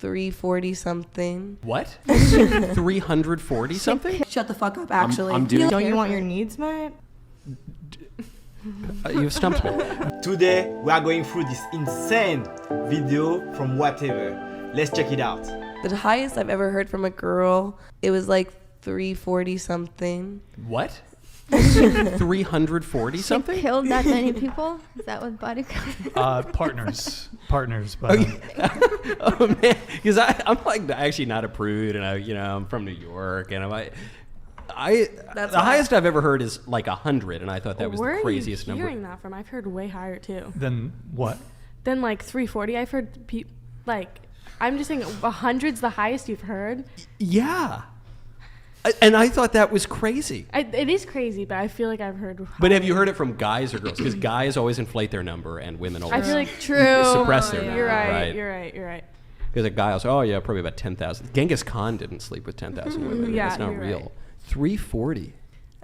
340 something. What? 340 something? Shut the fuck up, actually. Don't you want your needs met? You've stumped me. Today we are going through this insane video from Whatever. Let's check it out. The highest I've ever heard from a girl, it was like 340 something. What? 340 something? Killed that many people? Is that what body count? Partners, but Oh man, because I'm like actually not a prude, and I'm from New York, and the highest I've ever heard is like 100, and I thought that was the craziest number. Where are you hearing that from? I've heard way higher too. Then what? Then like 340. I've heard I'm just saying 100's the highest you've heard. Yeah. And I thought that was crazy. It is crazy, but I feel like I've heard. But have you heard it from guys or girls? Because guys always inflate their number, and women always I feel like suppress their number. You're right. Because a guy will say, "Oh yeah, probably about 10,000." Genghis Khan didn't sleep with 10,000 women. Yeah, that's not real. Right. 340.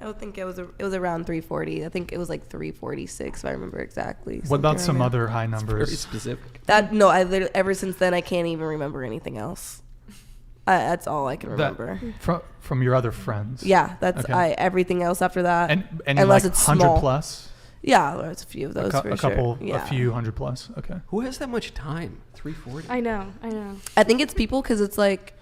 I don't think it was around 340. I think it was like 346 if I remember exactly. What about some other high numbers? Very specific. I literally ever since then I can't even remember anything else. That's all I can remember. From your other friends? Yeah, that's okay. everything else after that. And unless like it's 100 small. plus? Yeah, there's a few of those for sure. A few 100 plus. Okay. Who has that much time? 340. I know. I think it's people because it's like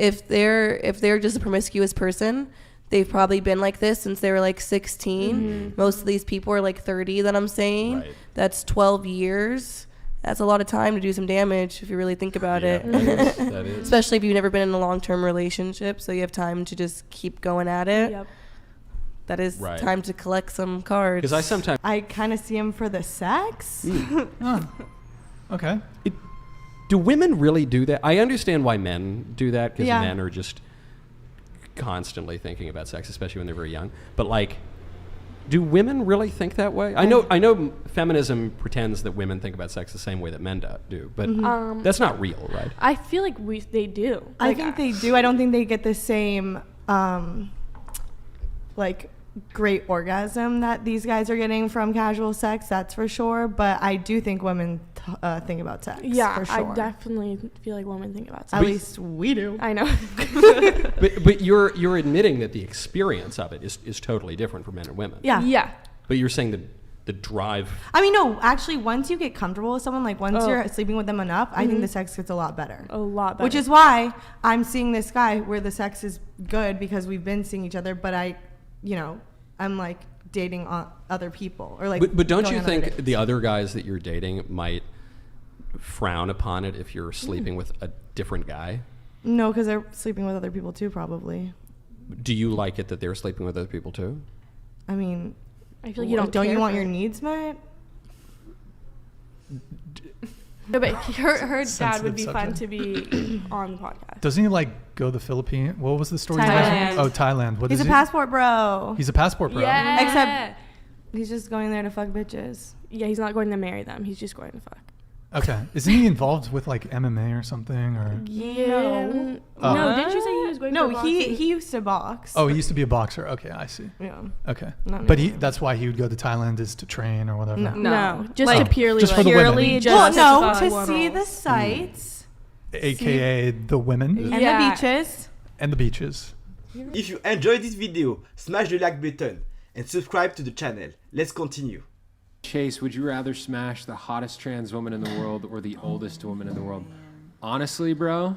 if they're just a promiscuous person, they've probably been like this since they were like 16. Mm-hmm. Most of these people are like 30 that I'm saying. Right. That's 12 years. That's a lot of time to do some damage if you really think about it. That is. Especially if you've never been in a long-term relationship, so you have time to just keep going at it. Yep. That is time to collect some cards. Because I kind of see him for the sex. Okay. Do women really do that? I understand why men do that, because men are just constantly thinking about sex, especially when they're very young. But like, do women really think that way? I know feminism pretends that women think about sex the same way that men do, but that's not real, right? I feel like they do. I think they do. I don't think they get the same great orgasm that these guys are getting from casual sex, that's for sure. But I do think women think about sex. Yeah, for sure. I definitely feel like women think about sex. At least we do. I know. but you're admitting that the experience of it is totally different for men and women. Yeah. But you're saying that the drive. I mean, no, actually, once you get comfortable with someone, like once you're sleeping with them enough, I think the sex gets a lot better. A lot better. Which is why I'm seeing this guy where the sex is good because we've been seeing each other, but I'm like dating other people or like. But don't you think the other guys that you're dating might frown upon it if you're sleeping with a different guy? No, because they're sleeping with other people too, probably. Do you like it that they're sleeping with other people too? I mean, I feel like you don't you want your needs met? No, but her dad would be fun to be on the podcast. Doesn't he like go to the Philippines? What was the story? Thailand. Oh, Thailand. He's a passport bro. He's a passport bro. Yeah. Except he's just going there to fuck bitches. Yeah, he's not going to marry them. He's just going to fuck. Okay. Isn't he involved with like MMA or something? Or Yeah. No, didn't you say he was going to box? he used to box. Oh, he used to be a boxer. Okay, I see. Yeah. Okay. Not But that's why he would go to Thailand, is to train or whatever. No. Just to purely just for the women. to see the sights. AKA the women. And the beaches. And the beaches. If you enjoyed this video, smash the like button and subscribe to the channel. Let's continue. Chase, would you rather smash the hottest trans woman in the world or the oldest woman in the world? Honestly, bro,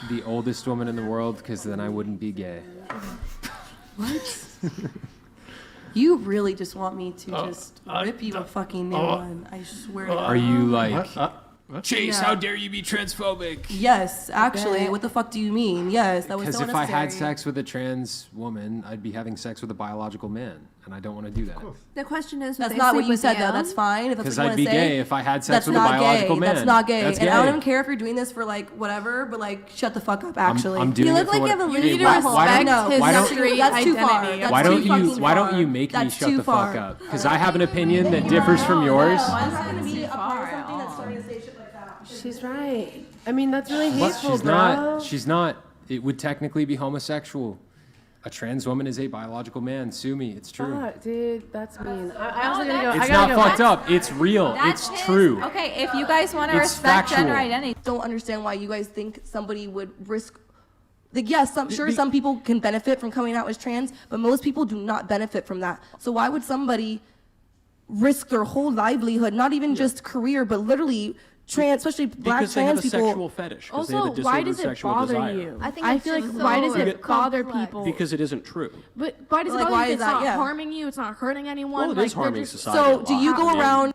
the oldest woman in the world, because then I wouldn't be gay. What? You really just want me to just rip you a fucking new one. I swear to God. Are you like, Chase, Yeah. how dare you be transphobic? Yes, actually. What the fuck do you mean? Yes, that was so Because if unnecessary. I had sex with a trans woman, I'd be having sex with a biological man, and I don't want to do that. The question is, That's not what you said, though. That's fine. If that's Because what you I'd want be to say. gay if I had sex That's with a not biological gay. man. That's not gay. That's And I don't even care if you're doing this for like whatever, but like shut the fuck up. Actually, I'm doing You it look for like what- you have a Hey, leader why- respect why don't- his why don't- street that's too far. identity. That's Why too don't you fucking Why don't far. you make me That's shut too the far. fuck up? Because I have an opinion that differs from yours. I'm not gonna be a part of something that's starting to say shit like that. She's right. I mean, that's really What? hateful, bro. She's not. It would technically be homosexual. A trans woman is a biological man. Sue me. It's true. Dude, that's mean. I also gotta go. It's I gotta not go. fucked up. It's real. That's It's his- true. Okay, if you guys want to It's respect gender factual. identity, Don't understand why you guys think somebody would risk. Like, yes, I'm sure some people can benefit from coming out as trans, but most people do not benefit from that. So why would somebody risk their whole livelihood, not even just career, but literally trans, especially black Because they have trans a people? sexual fetish. 'Cause they have a Also, why disordered does it sexual bother desire. you? I think I it's feel like just why does so it bother complex. people? Because it isn't true. But why does it Like, bother why you? is It's that? not Yeah. harming you. It's not hurting anyone. Well, it like, is they're harming just- society. So a do lot. you go Yeah. around?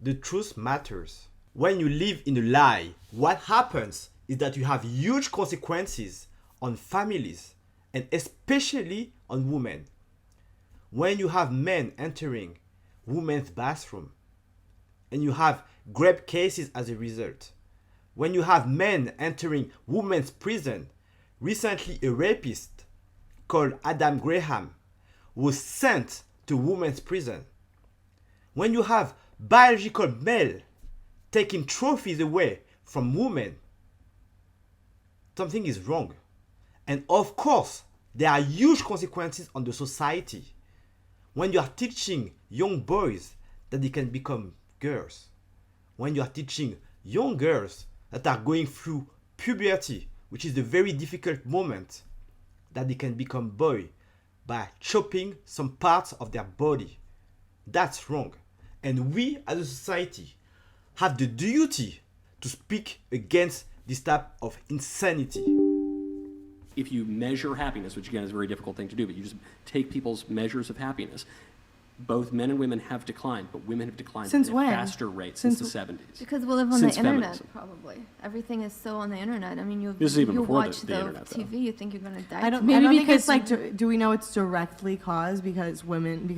The truth matters. When you live in a lie, what happens is that you have huge consequences on families and especially on women. When you have men entering women's bathroom and you have rape cases as a result, when you have men entering women's prison, recently a rapist called Adam Graham was sent to women's prison. When you have biological male taking trophies away from women, something is wrong. And of course, there are huge consequences on the society. When you are teaching young boys that they can become girls, when you are teaching young girls that are going through puberty, which is a very difficult moment, that they can become boy by chopping some parts of their body, that's wrong. And we as a society have the duty to speak against this type of insanity. If you measure happiness, which again is a very difficult thing to do, but you just take people's measures of happiness, both men and women have declined, but women have declined Since at when? a faster rate since the 70s. because we live on Since the internet, feminism. probably. Everything is so on the internet. I mean, This is even you before the watch internet, though. TV, you think you're gonna die. I don't Maybe think because- it's like, do we know it's directly caused because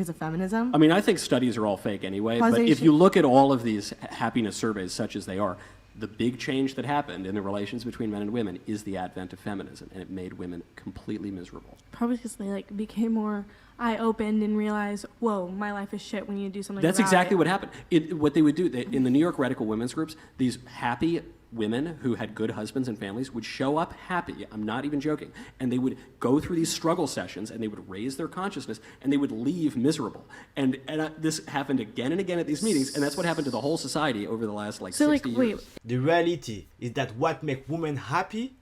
of feminism? I mean, I think studies are all fake anyway, but if Causation. you look at all of these happiness surveys, such as they are, the big change that happened in the relations between men and women is the advent of feminism, and it made women completely miserable. Probably because they like became more eye-opened and realized, whoa, my life is shit. We need to do something. That's about exactly it. what happened. What they would do, in the New York radical women's groups, these happy women who had good husbands and families would show up happy, I'm not even joking, and they would go through these struggle sessions and they would raise their consciousness and they would leave miserable. And this happened again and again at these meetings, and that's what happened to the whole society over the last 60 years. The reality is that what makes women happy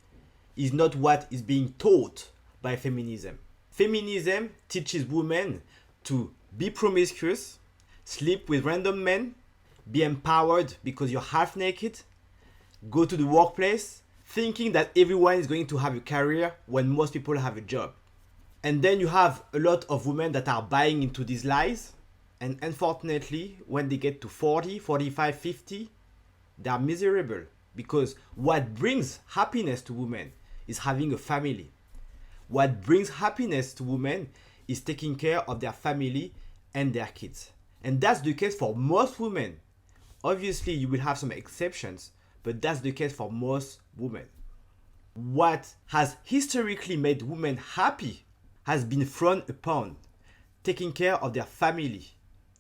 is not what is being taught by feminism. Feminism teaches women to be promiscuous, sleep with random men, be empowered because you're half naked, go to the workplace thinking that everyone is going to have a career when most people have a job. And then you have a lot of women that are buying into these lies, and unfortunately when they get to 40, 45, 50, they are miserable because what brings happiness to women is having a family. What brings happiness to women is taking care of their family and their kids. And that's the case for most women. Obviously, you will have some exceptions, but that's the case for most women. What has historically made women happy has been frowned upon. Taking care of their family,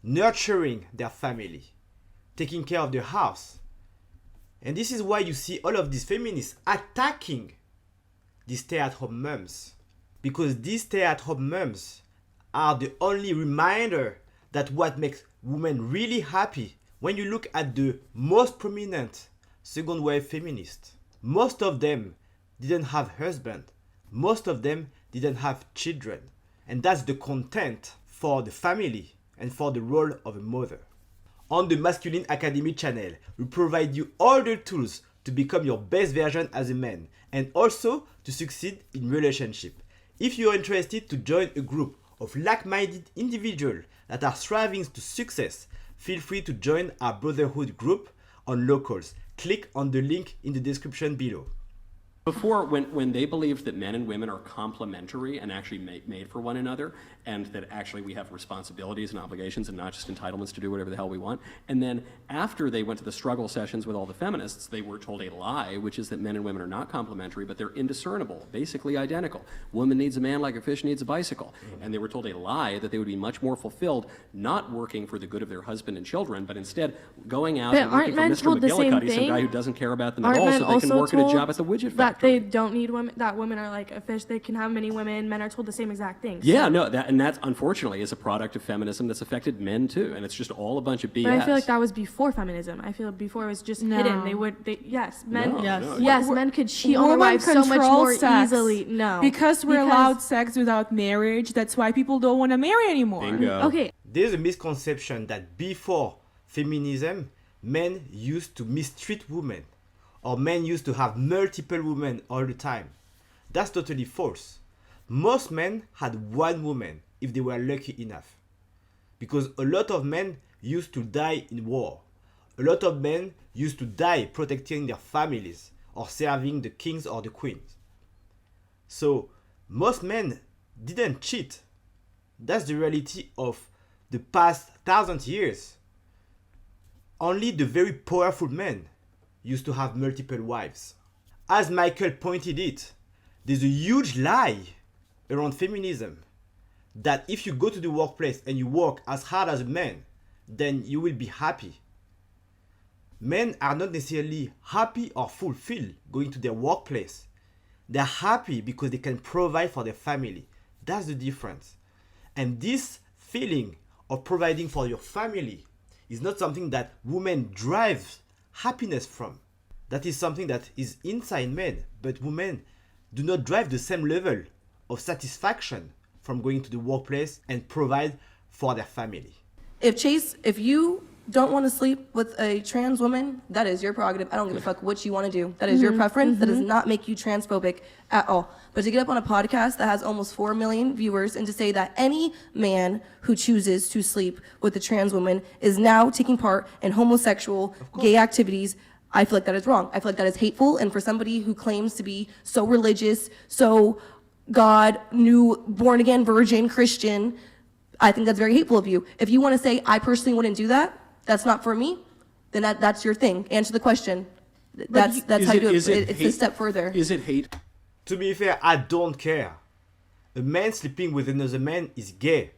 nurturing their family, taking care of their house. And this is why you see all of these feminists attacking these stay-at-home moms. Because these stay-at-home moms are the only reminder that what makes women really happy. When you look at the most prominent second wave feminists, most of them didn't have husband. Most of them didn't have children. And that's the content for the family and for the role of a mother. On the Masculine Academy channel, we provide you all the tools to become your best version as a man and also to succeed in relationship. If you are interested to join a group of like-minded individuals that are striving to success, feel free to join our brotherhood group on Locals. Click on the link in the description below. Before, when they believed that men and women are complementary and actually made for one another, and that actually we have responsibilities and obligations and not just entitlements to do whatever the hell we want, and then after they went to the struggle sessions with all the feminists, they were told a lie, which is that men and women are not complementary, but they're indiscernible, basically identical. Woman needs a man like a fish needs a bicycle. And they were told a lie that they would be much more fulfilled not working for the good of their husband and children, but instead going out But and working aren't for men Mr. told the same McGillicuddy, some thing? guy who doesn't care about them at Aren't all, men so they can also work at a told job at the widget that that they don't need women, that women are like a fish, they can have many women, men are told the same exact things. Yeah, no, that unfortunately is a product of feminism that's affected men too, and it's just all a bunch of BS. But I feel like that was before feminism. I feel before it was just hidden. Men could cheat on their wives so much more easily. No, because we're allowed sex without marriage. That's why people don't want to marry anymore. Bingo. Okay. There's a misconception that before feminism, men used to mistreat women, or men used to have multiple women all the time. That's totally false. Most men had one woman if they were lucky enough. Because a lot of men used to die in war. A lot of men used to die protecting their families or serving the kings or the queens. So most men didn't cheat. That's the reality of the past 1,000 years. Only the very powerful men used to have multiple wives. As Michael pointed it, there's a huge lie around feminism that if you go to the workplace and you work as hard as a man, then you will be happy. Men are not necessarily happy or fulfilled going to their workplace. They're happy because they can provide for their family. That's the difference. And this feeling of providing for your family is not something that women drive happiness from. That is something that is inside men, but women do not drive the same level of satisfaction from going to the workplace and provide for their family. If you don't want to sleep with a trans woman, that is your prerogative. I don't give a fuck what you want to do. That is your preference. That does not make you transphobic at all. But to get up on a podcast that has almost 4 million viewers and to say that any man who chooses to sleep with a trans woman is now taking part in homosexual, gay activities, I feel like that is wrong. I feel like that is hateful. And for somebody who claims to be so religious, so God, new, born again, virgin, Christian, I think that's very hateful of you. If you want to say, I personally wouldn't do that, that's not for me, then that's your thing. Answer the question. That's how you do it. It's a step further. Is it hate? To be fair, I don't care. A man sleeping with another man is gay.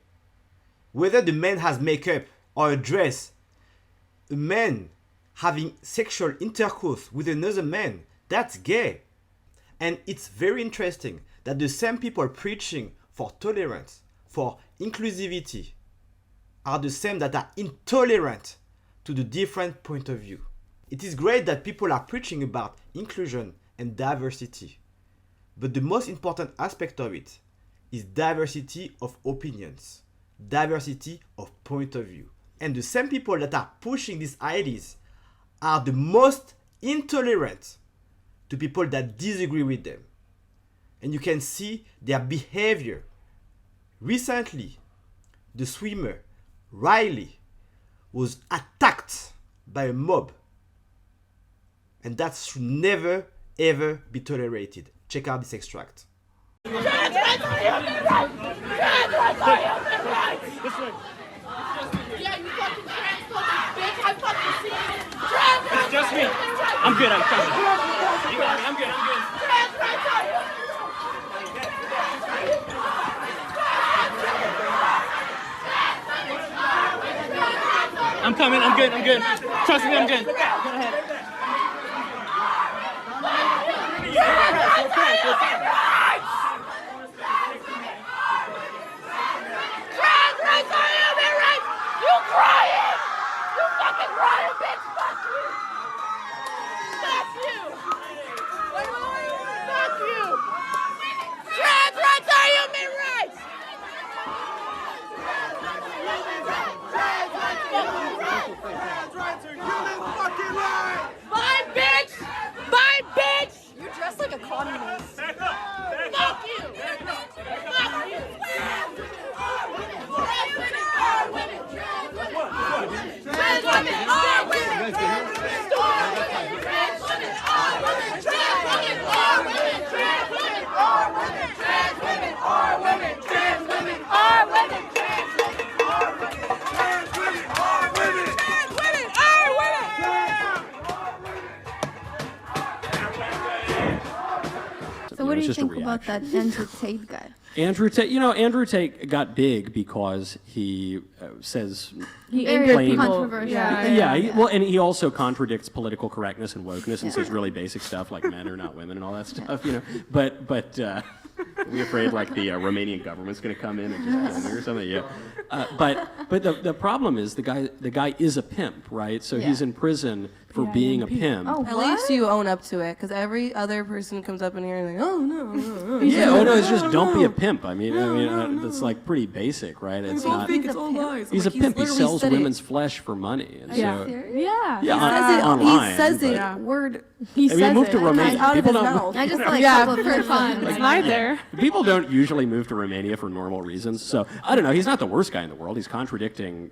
Whether the man has makeup or a dress, a man having sexual intercourse with another man, that's gay. And it's very interesting that the same people preaching for tolerance, for inclusivity, are the same that are intolerant to the different point of view. It is great that people are preaching about inclusion and diversity, but the most important aspect of it is diversity of opinions, diversity of point of view. And the same people that are pushing these ideas are the most intolerant to people that disagree with them. And you can see their behavior. Recently, the swimmer Riley was attacked by a mob, and that should never ever be tolerated. Check out this extract. Trans rights are human rights! Trans rights are human rights! Yeah, you fucking transphobic bitch! I fucking see it! Trans rights it's just me. I'm good, I'm fine. You got me, I'm good. Trans rights are human rights! I'm coming, I'm good. Trust me, I'm good. Go ahead. Trans rights are human rights! You crying! You fucking crying, bitch! Fuck you! Fuck you! Fuck you! Trans rights are human rights! Bye, bitch! Bye, bitch! You dress like a communist. Fuck you! Fuck you! Trans women are women! Trans women are women! Trans women are women! Trans women are women! Trans women are women! Trans women are women! Trans women are women! Trans women are women! Trans women are women! Trans women are women! So what do you think about that Tate guy? Andrew Tate got big because he says He Very injured people. controversial. well, and he also contradicts political correctness and wokeness and says really basic stuff like men are not women and all that stuff, But we're afraid like the Romanian government's going to come in and just kill me or something. Yeah. But the problem is the guy is a pimp, right? So he's in prison for being a pimp. Oh, At least you own up to it, because every other person comes up in here and like, oh no. It's just don't be a pimp. I mean, that's like pretty basic, right? It's not. It's all lies. He's a pimp. He sells women's flesh for money. And Yeah. so, Yeah. online. He says it. Yeah. Word. He says moved to it. Romania. Out of People his don't. mouth. I just like Yeah. couple for fun. It's not there. People don't usually move to Romania for normal reasons. So I don't know. He's not the worst guy in the world. He's contradicting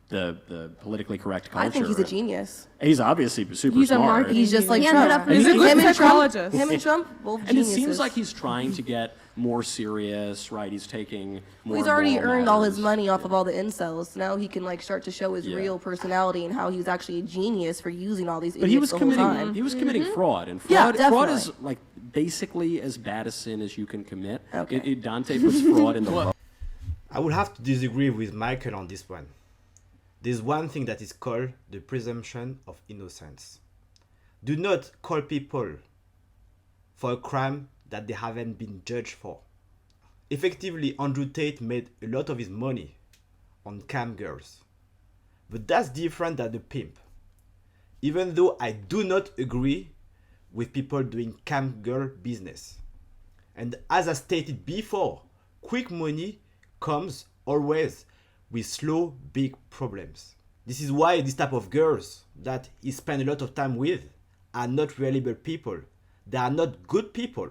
the politically correct culture. I think he's a genius. He's obviously super He's a smart. marketing He's just like He ended Trump. up in He's a good Him and psychologist. Him and Trump, both And it geniuses. seems like he's trying to get more serious, right? He's taking more. He's already moral earned all his matters. money off of all the incels. Now he can like start to show his real personality and how he's actually a genius for using all these But he idiots was the whole committing. time. He was committing fraud, and Yeah, fraud is definitely. like basically as bad a sin as you can commit. Okay. Dante puts fraud in the law. I would have to disagree with Michael on this one. There's one thing that is called the presumption of innocence. Do not call people for a crime that they haven't been judged for. Effectively, Andrew Tate made a lot of his money on cam girls. But that's different than the pimp. Even though I do not agree with people doing cam girl business. And as I stated before, quick money comes always with slow, big problems. This is why this type of girls that he spend a lot of time with are not reliable people. They are not good people.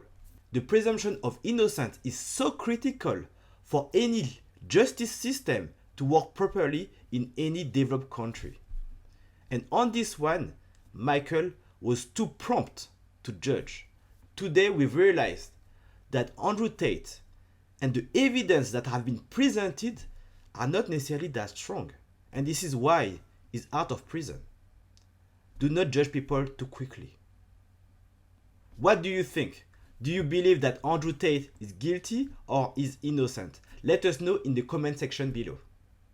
The presumption of innocence is so critical for any justice system to work properly in any developed country. And on this one, Michael was too prompt to judge. Today we've realized that Andrew Tate and the evidence that have been presented are not necessarily that strong. And this is why he's out of prison. Do not judge people too quickly. What do you think? Do you believe that Andrew Tate is guilty or is innocent? Let us know in the comment section below.